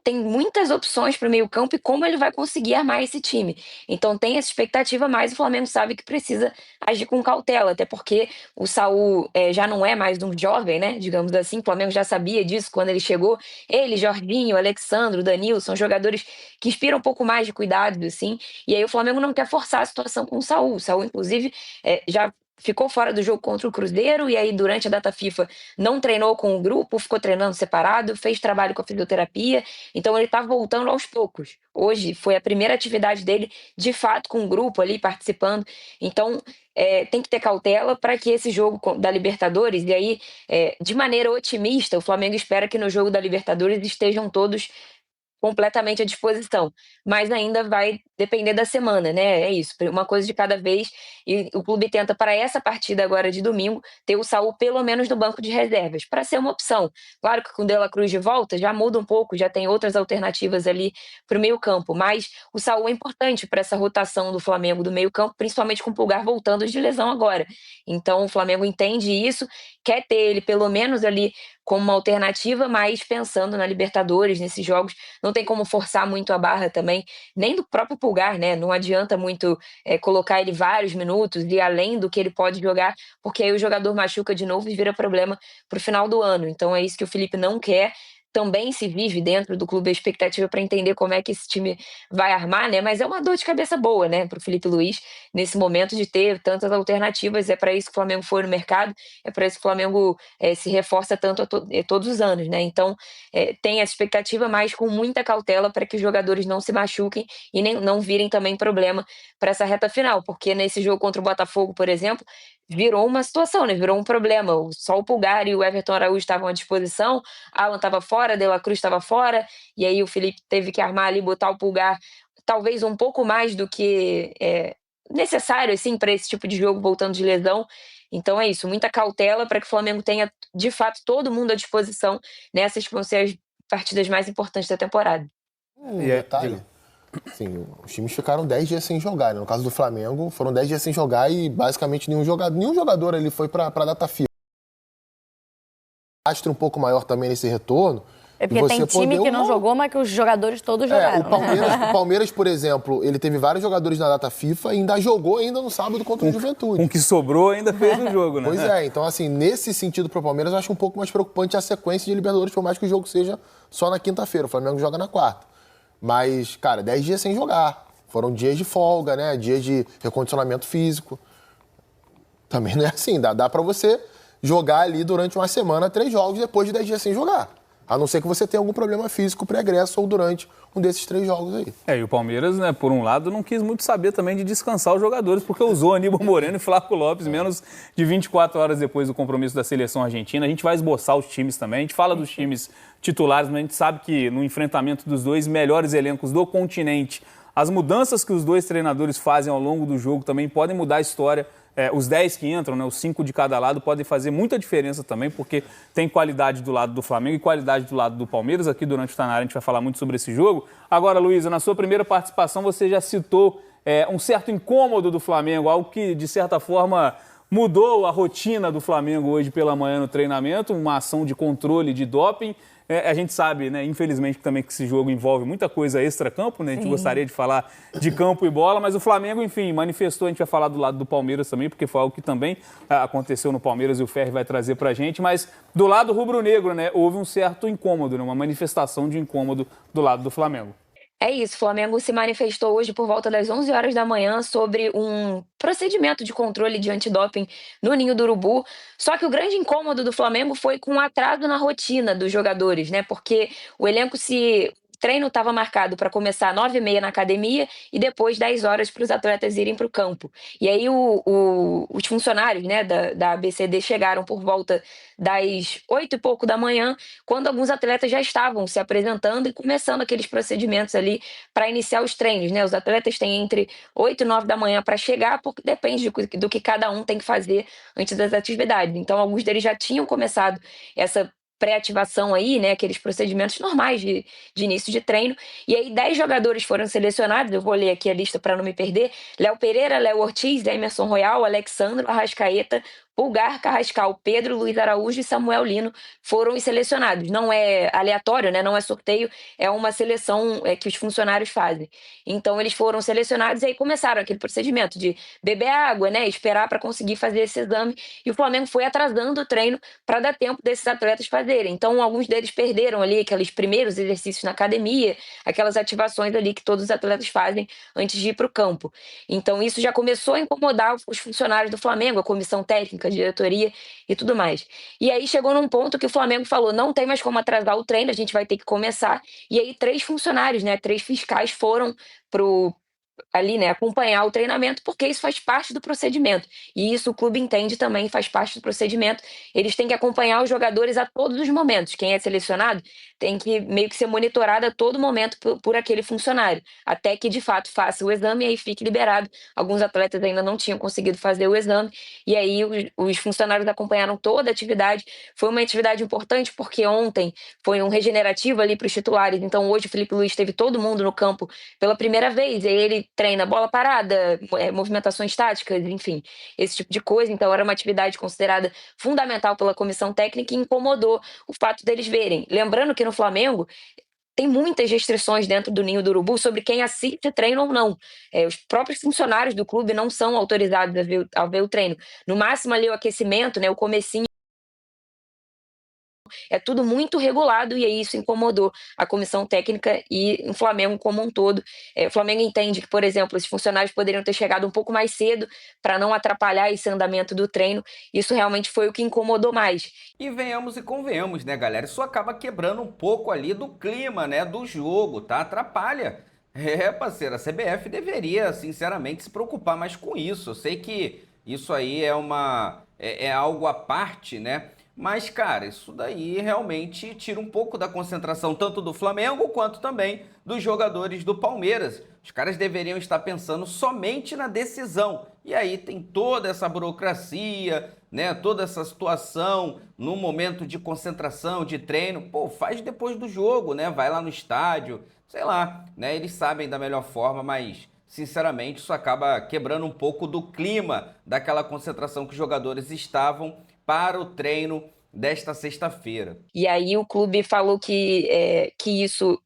tem muitas opções para o meio-campo e como ele vai conseguir armar esse time. Então tem essa expectativa, mas o Flamengo sabe que precisa agir com cautela, até porque o Saúl já não é mais um jovem, né? Digamos assim, o Flamengo já sabia disso quando ele chegou. Ele, Jorginho, Alexandro, Danilo, são jogadores que inspiram um pouco mais de cuidado, assim. E aí o Flamengo não quer forçar a situação com o Saúl. O Saúl, inclusive, já ficou fora do jogo contra o Cruzeiro e aí durante a data FIFA não treinou com o grupo, ficou treinando separado, fez trabalho com a fisioterapia, então ele tá voltando aos poucos. Hoje foi a primeira atividade dele de fato com o grupo ali participando, então tem que ter cautela para que esse jogo da Libertadores, e aí de maneira otimista, o Flamengo espera que no jogo da Libertadores estejam todos completamente à disposição, mas ainda vai depender da semana, né? É isso, uma coisa de cada vez, e o clube tenta para essa partida agora de domingo ter o Saúl pelo menos no banco de reservas, para ser uma opção. Claro que com o De La Cruz de volta já muda um pouco, já tem outras alternativas ali para o meio-campo, mas o Saúl é importante para essa rotação do Flamengo do meio-campo, principalmente com o Pulgar voltando de lesão agora. Então o Flamengo entende isso, quer ter ele pelo menos ali como uma alternativa, mas pensando na Libertadores, nesses jogos, não tem como forçar muito a barra também, nem do próprio Pulgar, né? Não adianta muito colocar ele vários minutos e além do que ele pode jogar, porque aí o jogador machuca de novo e vira problema pro final do ano. Então é isso que o Felipe não quer. Também se vive dentro do clube a expectativa para entender como é que esse time vai armar, né? Mas é uma dor de cabeça boa, né, para o Felipe Luiz, nesse momento de ter tantas alternativas. É para isso que o Flamengo foi no mercado, é para isso que o Flamengo se reforça tanto todos os anos, né? Então tem essa expectativa, mas com muita cautela para que os jogadores não se machuquem e nem, não virem também problema para essa reta final, porque nesse jogo contra o Botafogo, por exemplo, virou uma situação, né? Virou um problema. Só o Pulgar e o Everton Araújo estavam à disposição, Alan estava fora, De La Cruz estava fora, e aí o Felipe teve que armar ali, botar o Pulgar talvez um pouco mais do que necessário, assim, para esse tipo de jogo, voltando de lesão. Então é isso, muita cautela para que o Flamengo tenha, de fato, todo mundo à disposição nessas que vão ser as partidas mais importantes da temporada. Detalhe. Sim, os times ficaram 10 dias sem jogar, né? No caso do Flamengo, foram 10 dias sem jogar e basicamente nenhum jogador ali foi pra data FIFA. Astra um pouco maior também nesse retorno. É porque tem time que não jogou, mas que os jogadores todos jogaram. O Palmeiras, por exemplo, ele teve vários jogadores na data FIFA e ainda jogou no sábado contra o Juventude. Com o que sobrou ainda fez o jogo, né? Pois é, então assim, nesse sentido pro Palmeiras, eu acho um pouco mais preocupante a sequência de Libertadores, por mais que o jogo seja só na quinta-feira. O Flamengo joga na quarta. Mas, cara, 10 dias sem jogar. Foram dias de folga, né? Dias de recondicionamento físico. Também não é assim. Dá pra você jogar ali durante uma semana 3 jogos depois de 10 dias sem jogar. A não ser que você tenha algum problema físico pré-egresso ou durante um desses 3 jogos aí. E o Palmeiras, né, por um lado, não quis muito saber também de descansar os jogadores, porque usou Aníbal Moreno e Flaco Lopes menos de 24 horas depois do compromisso da seleção argentina. A gente vai esboçar os times também, a gente fala dos times titulares, mas a gente sabe que no enfrentamento dos dois melhores elencos do continente, as mudanças que os dois treinadores fazem ao longo do jogo também podem mudar a história. Os 10 que entram, né, os 5 de cada lado, podem fazer muita diferença também, porque tem qualidade do lado do Flamengo e qualidade do lado do Palmeiras. Aqui durante o Tá Na Área a gente vai falar muito sobre esse jogo. Agora, Luísa, na sua primeira participação você já citou um certo incômodo do Flamengo, algo que, de certa forma, mudou a rotina do Flamengo hoje pela manhã no treinamento, uma ação de controle de doping. A gente sabe, né, infelizmente, também que esse jogo envolve muita coisa extra-campo, né? A gente gostaria de falar de campo e bola, mas o Flamengo, enfim, manifestou, a gente vai falar do lado do Palmeiras também, porque foi algo que também aconteceu no Palmeiras e o Ferri vai trazer pra gente, mas do lado rubro-negro, né, houve um certo incômodo, né, uma manifestação de incômodo do lado do Flamengo. É isso, o Flamengo se manifestou hoje por volta das 11 horas da manhã sobre um procedimento de controle de antidoping no Ninho do Urubu. Só que o grande incômodo do Flamengo foi com o atraso na rotina dos jogadores, né? Porque o elenco o treino estava marcado para começar às 9h30 na academia e depois 10 horas para os atletas irem para o campo. E aí os funcionários, né, da ABCD chegaram por volta das 8 e pouco da manhã, quando alguns atletas já estavam se apresentando e começando aqueles procedimentos ali para iniciar os treinos, né? Os atletas têm entre 8 e 9 da manhã para chegar, porque depende do que cada um tem que fazer antes das atividades. Então, alguns deles já tinham começado essa pré-ativação aí, né, aqueles procedimentos normais de início de treino, e aí 10 jogadores foram selecionados, eu vou ler aqui a lista para não me perder: Léo Pereira, Léo Ortiz, Emerson Royal, Alexandro, Arrascaeta, Pulgar, Carrascal, Pedro, Luiz Araújo e Samuel Lino foram os selecionados. Não é aleatório, né? Não é sorteio, é uma seleção que os funcionários fazem. Então eles foram selecionados e aí começaram aquele procedimento de beber água, né? Esperar para conseguir fazer esse exame. E o Flamengo foi atrasando o treino para dar tempo desses atletas fazerem. Então alguns deles perderam ali aqueles primeiros exercícios na academia, aquelas ativações ali que todos os atletas fazem antes de ir para o campo. Então isso já começou a incomodar os funcionários do Flamengo, a comissão técnica, a diretoria e tudo mais. E aí chegou num ponto que o Flamengo falou: não tem mais como atrasar o treino, a gente vai ter que começar. E aí 3 funcionários, né, 3 fiscais foram ali, né, acompanhar o treinamento, porque isso faz parte do procedimento. E isso o clube entende também, faz parte do procedimento. Eles têm que acompanhar os jogadores a todos os momentos. Quem é selecionado tem que meio que ser monitorado a todo momento por aquele funcionário, até que de fato faça o exame e aí fique liberado. Alguns atletas ainda não tinham conseguido fazer o exame, e aí os funcionários acompanharam toda a atividade. Foi uma atividade importante porque ontem foi um regenerativo ali para os titulares, então hoje o Felipe Luiz teve todo mundo no campo pela primeira vez, e ele treina bola parada, movimentações táticas, enfim, esse tipo de coisa. Então era uma atividade considerada fundamental pela comissão técnica e incomodou o fato deles verem. Lembrando que no Flamengo tem muitas restrições dentro do Ninho do Urubu sobre quem assiste treino ou não. Os próprios funcionários do clube não são autorizados a ver o treino. No máximo ali o aquecimento, né, o comecinho. É tudo muito regulado e aí isso incomodou a comissão técnica e o Flamengo como um todo. O Flamengo entende que, por exemplo, esses funcionários poderiam ter chegado um pouco mais cedo para não atrapalhar esse andamento do treino. Isso realmente foi o que incomodou mais. E venhamos e convenhamos, né, galera? Isso acaba quebrando um pouco ali do clima, né, do jogo, tá? Atrapalha. Parceiro, a CBF deveria, sinceramente, se preocupar mais com isso. Eu sei que isso aí é algo à parte, né? Mas, cara, isso daí realmente tira um pouco da concentração tanto do Flamengo quanto também dos jogadores do Palmeiras. Os caras deveriam estar pensando somente na decisão. E aí tem toda essa burocracia, né? Toda essa situação no momento de concentração, de treino. Pô, faz depois do jogo, né? Vai lá no estádio, sei lá, né? Eles sabem da melhor forma, mas sinceramente isso acaba quebrando um pouco do clima daquela concentração que os jogadores estavam para o treino desta sexta-feira. E aí o clube falou que isso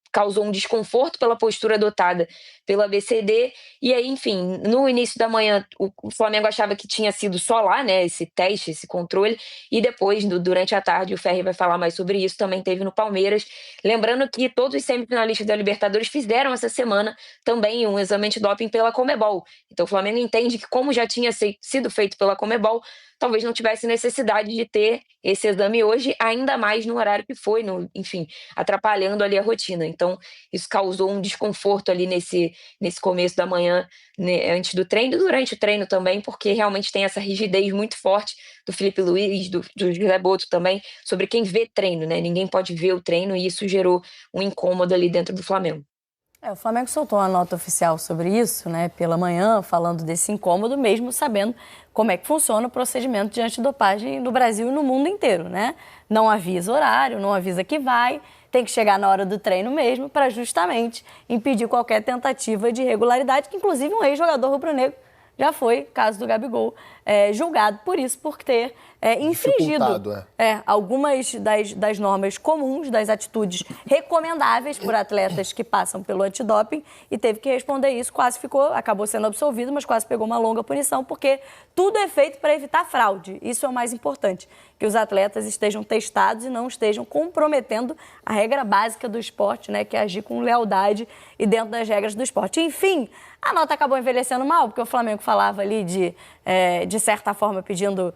causou um desconforto pela postura adotada pela ABCD, e aí, enfim, no início da manhã o Flamengo achava que tinha sido só lá, né, esse teste, esse controle, e depois, durante a tarde, o Ferri vai falar mais sobre isso, também teve no Palmeiras. Lembrando que todos os semifinalistas da Libertadores fizeram essa semana também um exame de doping pela Conmebol. Então o Flamengo entende que, como já tinha sido feito pela Conmebol, talvez não tivesse necessidade de ter esse exame hoje, ainda mais no horário que foi, enfim, atrapalhando ali a rotina. Então, isso causou um desconforto ali nesse começo da manhã, né, antes do treino e durante o treino também, porque realmente tem essa rigidez muito forte do Felipe Luiz, do José Boto também, sobre quem vê treino, né? Ninguém pode ver o treino e isso gerou um incômodo ali dentro do Flamengo. O Flamengo soltou uma nota oficial sobre isso, né, pela manhã, falando desse incômodo, mesmo sabendo como é que funciona o procedimento de antidopagem no Brasil e no mundo inteiro, né? Não avisa horário, não avisa que vai, tem que chegar na hora do treino mesmo para justamente impedir qualquer tentativa de irregularidade, que inclusive um ex-jogador rubro-negro já foi, caso do Gabigol, julgado por isso, por ter infringido algumas das normas comuns, das atitudes recomendáveis por atletas que passam pelo antidoping, e teve que responder isso, acabou sendo absolvido, mas quase pegou uma longa punição, porque tudo é feito para evitar fraude. Isso é o mais importante, que os atletas estejam testados e não estejam comprometendo a regra básica do esporte, né, que é agir com lealdade e dentro das regras do esporte. Enfim, a nota acabou envelhecendo mal, porque o Flamengo falava ali de certa forma, pedindo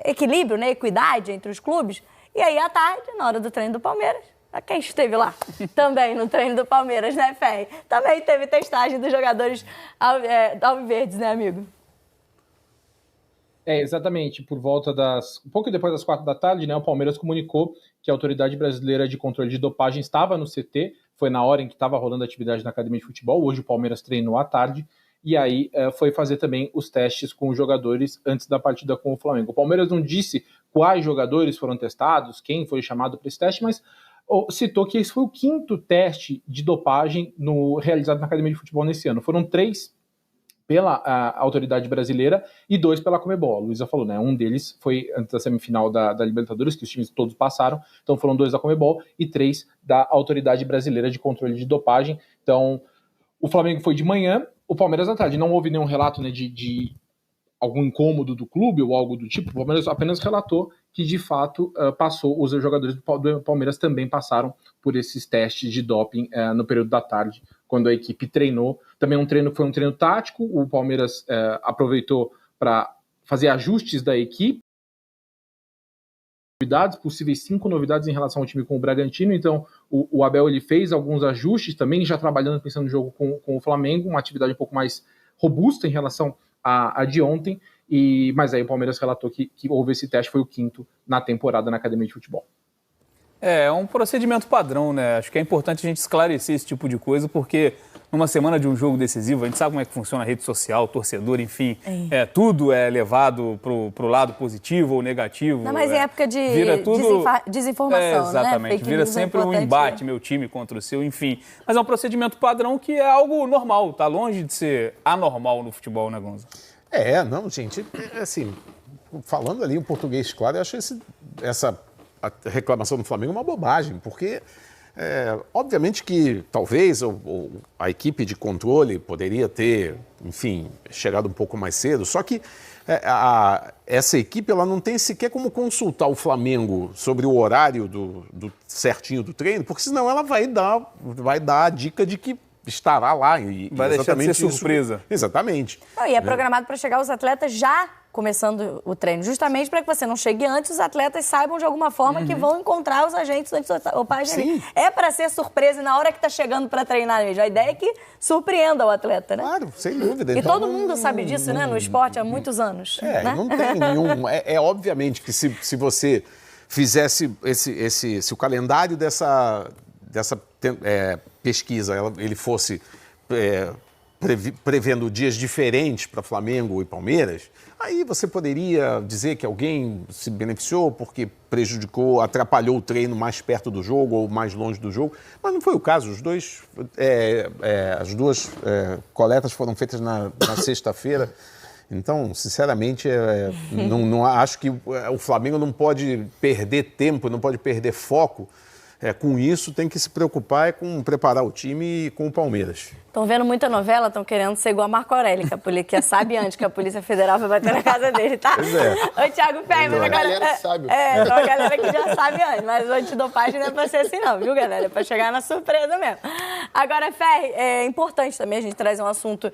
equilíbrio, né, equidade entre os clubes. E aí, à tarde, na hora do treino do Palmeiras, quem esteve lá também no treino do Palmeiras, né, Ferri? Também teve testagem dos jogadores alviverdes, né, amigo? Exatamente. Por volta um pouco depois das 4 da tarde, né, o Palmeiras comunicou que a Autoridade Brasileira de Controle de Dopagem estava no CT, foi na hora em que estava rolando a atividade na academia de futebol. Hoje o Palmeiras treinou à tarde e aí foi fazer também os testes com os jogadores antes da partida com o Flamengo. O Palmeiras não disse quais jogadores foram testados, quem foi chamado para esse teste, mas citou que esse foi o 5º teste de dopagem realizado na academia de futebol nesse ano. Foram 3 pela autoridade brasileira e 2 pela Conmebol. A Luísa falou, né? Um deles foi antes da semifinal da Libertadores, que os times todos passaram. Então foram 2 da Conmebol e 3 da autoridade brasileira de controle de dopagem. Então o Flamengo foi de manhã, o Palmeiras à tarde. Não houve nenhum relato, né, de algum incômodo do clube ou algo do tipo. O Palmeiras apenas relatou que de fato os jogadores do Palmeiras também passaram por esses testes de doping no período da tarde, quando a equipe treinou. Também foi um treino tático, o Palmeiras aproveitou para fazer ajustes da equipe, possíveis 5 novidades em relação ao time com o Bragantino. Então o Abel ele fez alguns ajustes também, já trabalhando, pensando no jogo com o Flamengo, uma atividade um pouco mais robusta em relação a de ontem, mas aí o Palmeiras relatou que houve esse teste, foi o 5º na temporada na academia de futebol. É um procedimento padrão, né? Acho que é importante a gente esclarecer esse tipo de coisa, porque numa semana de um jogo decisivo, a gente sabe como é que funciona a rede social, torcedor, enfim, tudo é levado pro lado positivo ou negativo. Não, mas em época de desinformação, exatamente, né? vira sempre um embate, meu time contra o seu, enfim. Mas é um procedimento padrão que é algo normal, tá longe de ser anormal no futebol, né, Gonza? Não, gente, assim, falando ali em português claro, eu acho essa reclamação do Flamengo uma bobagem, porque obviamente que talvez a equipe de controle poderia ter, enfim, chegado um pouco mais cedo, só que essa equipe ela não tem sequer como consultar o Flamengo sobre o horário do certinho do treino, porque senão ela vai dar a dica de que estará lá. E vai deixar de ser surpresa. Exatamente. E é programado para chegar os atletas já começando o treino, justamente para que você não chegue antes, os atletas saibam de alguma forma que vão encontrar os agentes antidopagem. É para ser surpresa e na hora que está chegando para treinar mesmo. A ideia é que surpreenda o atleta, né? Claro, sem dúvida. E então, todo mundo sabe disso, né? No esporte há muitos anos. Né? Não tem nenhum... obviamente que se você fizesse se o calendário dessa pesquisa ele fosse prevendo dias diferentes para Flamengo e Palmeiras, aí você poderia dizer que alguém se beneficiou porque atrapalhou o treino mais perto do jogo ou mais longe do jogo, mas não foi o caso. As duas coletas foram feitas na sexta-feira. Então, sinceramente, não acho que o Flamengo não pode perder tempo, não pode perder foco. Com isso, tem que se preocupar com preparar o time com o Palmeiras. Estão vendo muita novela, estão querendo ser igual a Marco Aurélio, que já sabe antes que a Polícia Federal vai bater na casa dele, tá? Pois é. Ô, Thiago Ferri, a galera que sabe. Tem uma galera que já sabe antes, mas o antidopagem não é pra ser assim não, viu, galera? É pra chegar na surpresa mesmo. Agora, Ferri, é importante também a gente trazer um assunto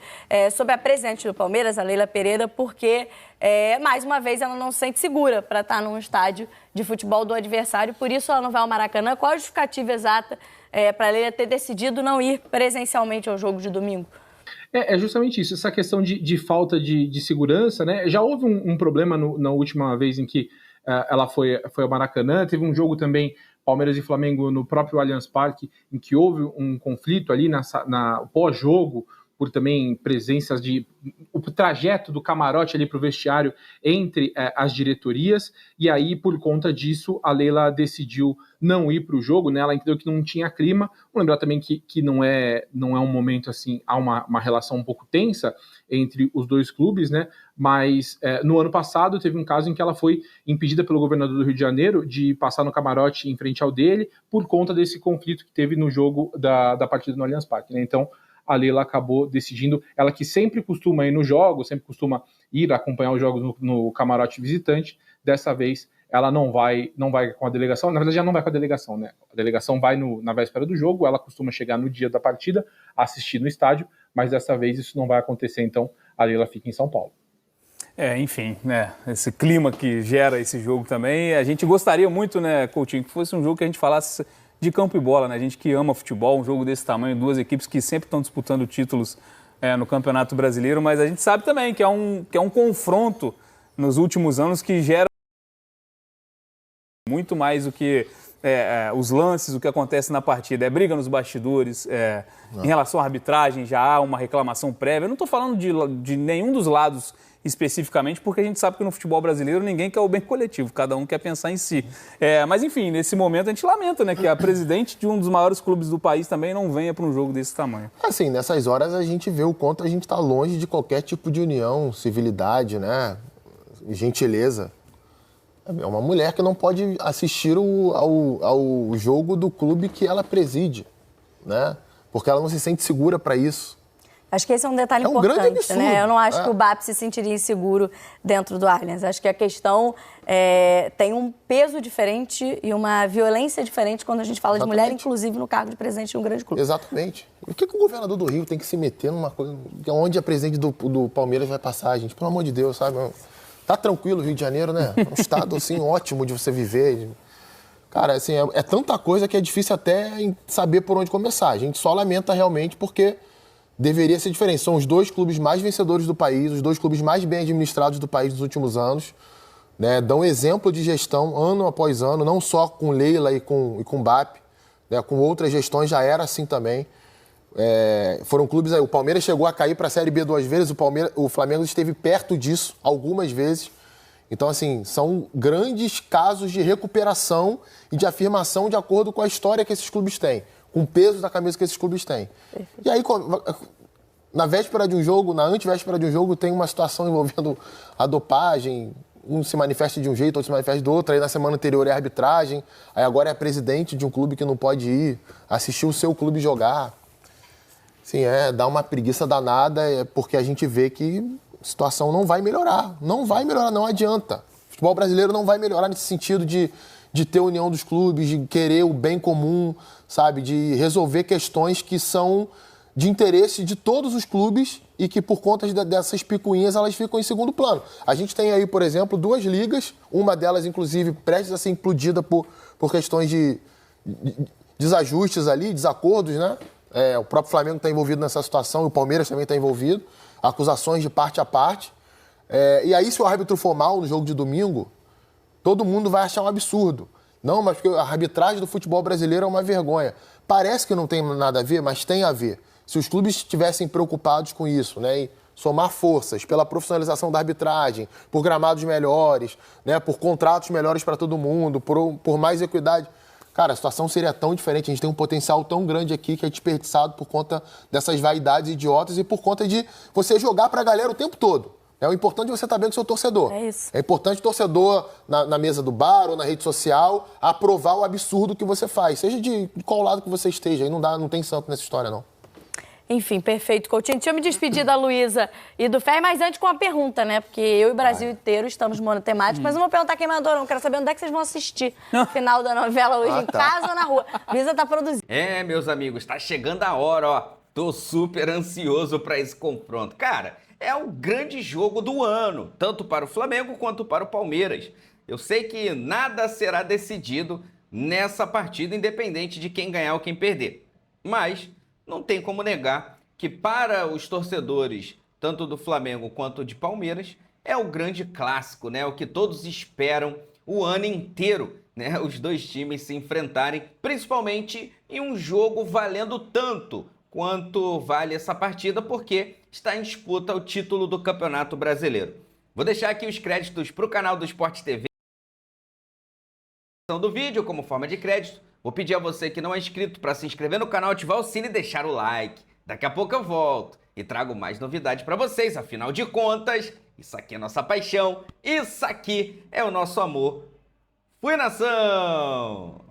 sobre a presidente do Palmeiras, a Leila Pereira, porque, mais uma vez, ela não se sente segura para estar num estádio de futebol do adversário, por isso ela não vai ao Maracanã. Qual a justificativa exata para a Leila ter decidido não ir presencialmente ao jogo de domingo? É justamente isso, essa questão de falta de segurança, né? Já houve um problema na última vez em que ela foi ao Maracanã, teve um jogo também, Palmeiras e Flamengo, no próprio Allianz Parque, em que houve um conflito ali no pós-jogo, por também presenças o trajeto do camarote ali para o vestiário entre as diretorias, e aí, por conta disso, a Leila decidiu não ir para o jogo, né? Ela entendeu que não tinha clima. Vou lembrar também que não é um momento assim, há uma relação um pouco tensa entre os dois clubes, né? Mas no ano passado teve um caso em que ela foi impedida pelo governador do Rio de Janeiro de passar no camarote em frente ao dele por conta desse conflito que teve no jogo da partida no Allianz Parque, né? Então, a Leila acabou decidindo, ela que sempre costuma ir nos jogos, sempre costuma ir acompanhar os jogos no camarote visitante, dessa vez ela não vai com a delegação, na verdade já não vai com a delegação, né? A delegação vai na véspera do jogo, ela costuma chegar no dia da partida, assistir no estádio, mas dessa vez isso não vai acontecer, então a Leila fica em São Paulo. Enfim, né, esse clima que gera esse jogo também, a gente gostaria muito, né, Coutinho, que fosse um jogo que a gente falasse de campo e bola, né, a gente que ama futebol, um jogo desse tamanho, duas equipes que sempre estão disputando títulos no Campeonato Brasileiro, mas a gente sabe também que é um confronto nos últimos anos que gera muito mais do que os lances, o que acontece na partida. É briga nos bastidores, em relação à arbitragem já há uma reclamação prévia. Eu não estou falando de nenhum dos lados especificamente, porque a gente sabe que no futebol brasileiro ninguém quer o bem coletivo, cada um quer pensar em si. Mas enfim, nesse momento a gente lamenta, né, que a presidente de um dos maiores clubes do país também não venha para um jogo desse tamanho. Assim, nessas horas a gente vê o quanto a gente está longe de qualquer tipo de união, civilidade, né, gentileza. É uma mulher que não pode assistir ao jogo do clube que ela preside, né, porque ela não se sente segura para isso. Acho que esse é um detalhe importante, né? Eu não acho que o BAP se sentiria inseguro dentro do Allianz. Acho que a questão tem um peso diferente e uma violência diferente quando a gente fala de mulher, inclusive no cargo de presidente de um grande clube. Exatamente. Por que o governador do Rio tem que se meter numa coisa onde a presidente do Palmeiras vai passar, gente? Pelo amor de Deus, sabe? Tá tranquilo o Rio de Janeiro, né? É um estado, assim, ótimo de você viver. Cara, assim, é tanta coisa que é difícil até saber por onde começar. A gente só lamenta realmente porque deveria ser diferente. São os dois clubes mais vencedores do país, os dois clubes mais bem administrados do país nos últimos anos, né? Dão exemplo de gestão ano após ano, não só com Leila e com BAP, né? Com outras gestões já era assim também. Foram clubes aí, o Palmeiras chegou a cair para a Série B 2 vezes, o Flamengo esteve perto disso algumas vezes. Então, assim, são grandes casos de recuperação e de afirmação de acordo com a história que esses clubes têm, com o peso da camisa que esses clubes têm. Perfeito. E aí, na véspera de um jogo, na antevéspera de um jogo, tem uma situação envolvendo a dopagem, um se manifesta de um jeito, outro se manifesta do outro, aí na semana anterior é a arbitragem, aí agora é presidente de um clube que não pode ir assistir o seu clube jogar. Sim, dá uma preguiça danada, porque a gente vê que a situação não vai melhorar. Não vai melhorar, não adianta. O futebol brasileiro não vai melhorar nesse sentido de ter união dos clubes, de querer o bem comum, sabe? De resolver questões que são de interesse de todos os clubes e que, por conta dessas picuinhas, elas ficam em segundo plano. A gente tem aí, por exemplo, duas ligas, uma delas, inclusive, prestes a ser implodida por questões de desajustes ali, desacordos, né? O próprio Flamengo está envolvido nessa situação e o Palmeiras também está envolvido. Acusações de parte a parte. E aí, se o árbitro for mal no jogo de domingo, todo mundo vai achar um absurdo. Não, mas porque a arbitragem do futebol brasileiro é uma vergonha. Parece que não tem nada a ver, mas tem a ver. Se os clubes estivessem preocupados com isso, né, e somar forças pela profissionalização da arbitragem, por gramados melhores, né, por contratos melhores para todo mundo, por mais equidade, cara, a situação seria tão diferente. A gente tem um potencial tão grande aqui que é desperdiçado por conta dessas vaidades idiotas e por conta de você jogar para a galera o tempo todo. O importante é você estar bem com o seu torcedor. É isso. É importante o torcedor, na mesa do bar ou na rede social, aprovar o absurdo que você faz. Seja de qual lado que você esteja. Aí não tem santo nessa história, não. Enfim, perfeito, Coutinho. Deixa eu me despedir da Luísa e do Fer, mas antes com uma pergunta, né? Porque eu e o Brasil inteiro estamos monotemáticos, mas não vou perguntar quem mandou, não. Quero saber onde é que vocês vão assistir o final da novela hoje, em casa ou na rua. Luísa tá produzindo. Meus amigos, tá chegando a hora, ó. Tô super ansioso para esse confronto. Cara, é o grande jogo do ano, tanto para o Flamengo quanto para o Palmeiras. Eu sei que nada será decidido nessa partida, independente de quem ganhar ou quem perder. Mas não tem como negar que para os torcedores, tanto do Flamengo quanto de Palmeiras, é o grande clássico, né? O que todos esperam o ano inteiro, né? Os dois times se enfrentarem, principalmente em um jogo valendo tanto quanto vale essa partida, porque está em disputa o título do Campeonato Brasileiro. Vou deixar aqui os créditos para o canal do Sport TV do vídeo como forma de crédito. Vou pedir a você que não é inscrito para se inscrever no canal, ativar o sino e deixar o like. Daqui a pouco eu volto e trago mais novidades para vocês. Afinal de contas, isso aqui é nossa paixão, isso aqui é o nosso amor. Fui, nação!